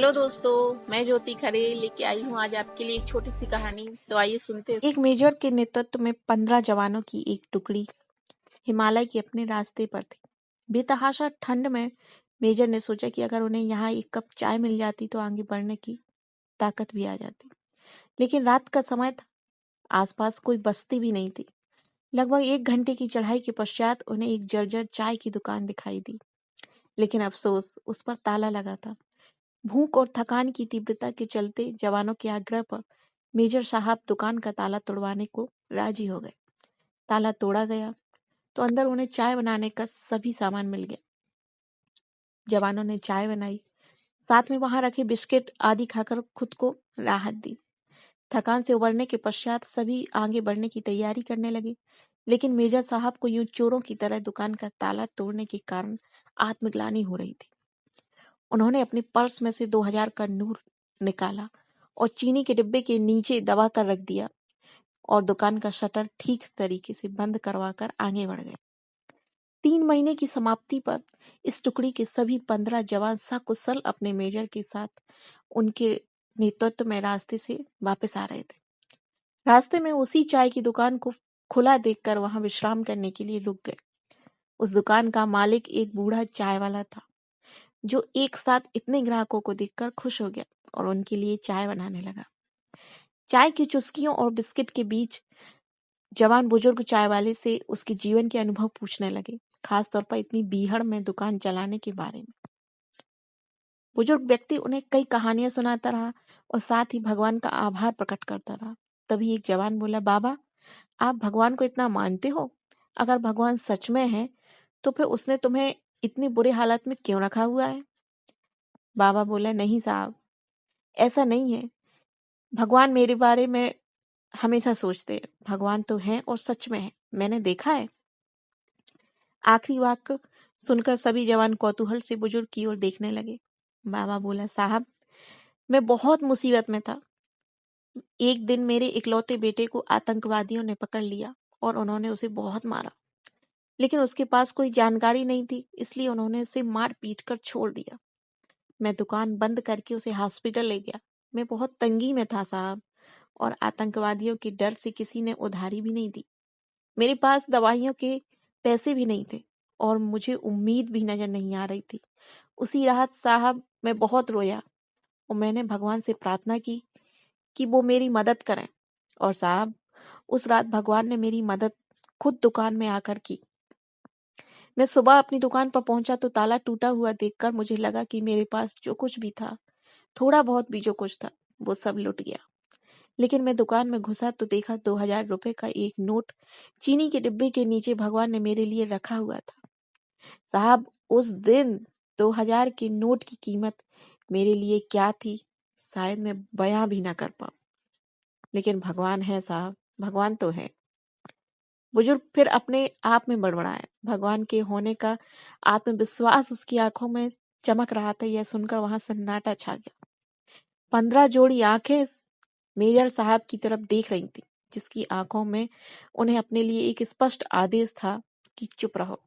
Hello दोस्तों, मैं ज्योति खरे लेके आई हूँ आज आपके लिए एक छोटी सी कहानी। तो आइए सुनते हैं। एक मेजर के नेतृत्व में 15 जवानों की एक टुकड़ी हिमालय के अपने रास्ते पर थी। बेतहाशा ठंड में मेजर ने सोचा कि अगर उन्हें यहाँ एक कप चाय मिल जाती तो आगे बढ़ने की ताकत भी आ जाती। लेकिन रात का समय था, आसपास कोई बस्ती भी नहीं थी। लगभग 1 घंटे की चढ़ाई के पश्चात उन्हें एक जर्जर चाय की दुकान दिखाई दी, लेकिन अफसोस, उस पर ताला लगा था। भूख और थकान की तीव्रता के चलते जवानों के आग्रह पर मेजर साहब दुकान का ताला तोड़वाने को राजी हो गए। ताला तोड़ा गया तो अंदर उन्हें चाय बनाने का सभी सामान मिल गया। जवानों ने चाय बनाई, साथ में वहां रखे बिस्किट आदि खाकर खुद को राहत दी। थकान से उबरने के पश्चात सभी आगे बढ़ने की तैयारी करने लगे, लेकिन मेजर साहब को यूं चोरों की तरह दुकान का ताला तोड़ने के कारण आत्मग्लानि हो रही थी। उन्होंने अपने पर्स में से 2000 का नोट निकाला और चीनी के डिब्बे के नीचे दबा कर रख दिया और दुकान का शटर ठीक तरीके से बंद करवाकर आगे बढ़ गए। 3 महीने की समाप्ति पर इस टुकड़ी के सभी 15 जवान सकुशल अपने मेजर के साथ उनके नेतृत्व में रास्ते से वापस आ रहे थे। रास्ते में उसी चाय की दुकान को खुला देखकर वहां विश्राम करने के लिए रुक गए। उस दुकान का मालिक एक बूढ़ा चाय वाला था, जो एक साथ इतने ग्राहकों को देखकर खुश हो गया और उनके लिए चाय बनाने लगा। चाय की चुस्कियों और बिस्किट के बीच जवान बुजुर्ग चाय वाले से उसके जीवन के अनुभव पूछने लगे, खास तौर पर इतनी बीहड़ में दुकान चलाने के बारे में। बुजुर्ग व्यक्ति उन्हें कई कहानियां सुनाता रहा और साथ ही भगवान का आभार प्रकट करता रहा। तभी एक जवान बोला, बाबा, आप भगवान को इतना मानते हो? अगर भगवान सच में है तो फिर उसने तुम्हें इतनी बुरी हालत में क्यों रखा हुआ है? बाबा बोला, नहीं साहब, ऐसा नहीं है। भगवान मेरे बारे में हमेशा सोचते हैं। भगवान तो है और सच में है, मैंने देखा है। आखिरी वाक्य सुनकर सभी जवान कौतूहल से बुजुर्ग की ओर देखने लगे। बाबा बोला, साहब, मैं बहुत मुसीबत में था। एक दिन मेरे इकलौते बेटे को आतंकवादियों ने पकड़ लिया और उन्होंने उसे बहुत मारा, लेकिन उसके पास कोई जानकारी नहीं थी, इसलिए उन्होंने उसे मार पीट कर छोड़ दिया। मैं दुकान बंद करके उसे हॉस्पिटल ले गया। मैं बहुत तंगी में था साहब, और आतंकवादियों के डर से किसी ने उधारी भी नहीं दी। मेरे पास दवाइयों के पैसे भी नहीं थे और मुझे उम्मीद भी नजर नहीं आ रही थी। उसी रात साहब मैं बहुत रोया और मैंने भगवान से प्रार्थना की कि वो मेरी मदद करें। और साहब, उस रात भगवान ने मेरी मदद खुद दुकान में आकर की। मैं सुबह अपनी दुकान पर पहुंचा तो ताला टूटा हुआ देखकर मुझे लगा कि मेरे पास जो कुछ भी था, थोड़ा बहुत भी जो कुछ था, वो सब लुट गया। लेकिन मैं दुकान में घुसा तो देखा 2000 रुपए का एक नोट चीनी के डिब्बे के नीचे भगवान ने मेरे लिए रखा हुआ था। साहब, उस दिन 2000 के नोट की कीमत मेरे लिए क्या थी, शायद मैं बयां भी ना कर पाऊं। लेकिन भगवान है साहब, भगवान तो है। बुजुर्ग फिर अपने आप में बड़बड़ाया। भगवान के होने का आत्मविश्वास उसकी आंखों में चमक रहा था। यह सुनकर वहां सन्नाटा छा गया। 15 जोड़ी आंखें मेजर साहब की तरफ देख रही थी, जिसकी आंखों में उन्हें अपने लिए एक स्पष्ट आदेश था कि चुप रहो।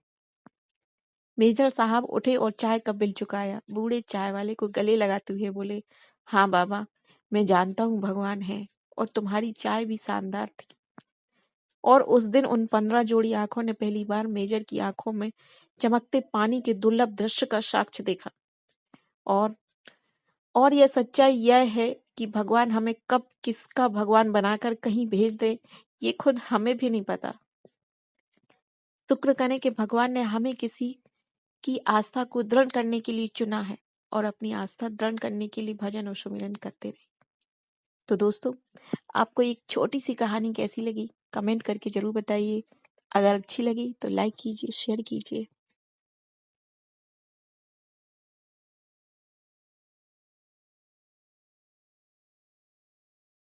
मेजर साहब उठे और चाय का बिल चुकाया। बूढ़े चाय वाले को गले लगाते हुए बोले, हाँ बाबा, मैं जानता हूँ भगवान है और तुम्हारी चाय भी शानदार थी। और उस दिन उन 15 जोड़ी आंखों ने पहली बार मेजर की आंखों में चमकते पानी के दुर्लभ दृश्य का साक्ष्य देखा। और यह सच्चाई यह है कि भगवान हमें कब किसका भगवान बनाकर कहीं भेज दे, ये खुद हमें भी नहीं पता। शुक्र करें कि भगवान ने हमें किसी की आस्था को दृढ़ करने के लिए चुना है और अपनी आस्था दृढ़ करने के लिए भजन और सुमिरन करते रहे। तो दोस्तों, आपको एक छोटी सी कहानी कैसी लगी, कमेंट करके जरूर बताइए। अगर अच्छी लगी तो लाइक कीजिए, शेयर कीजिए।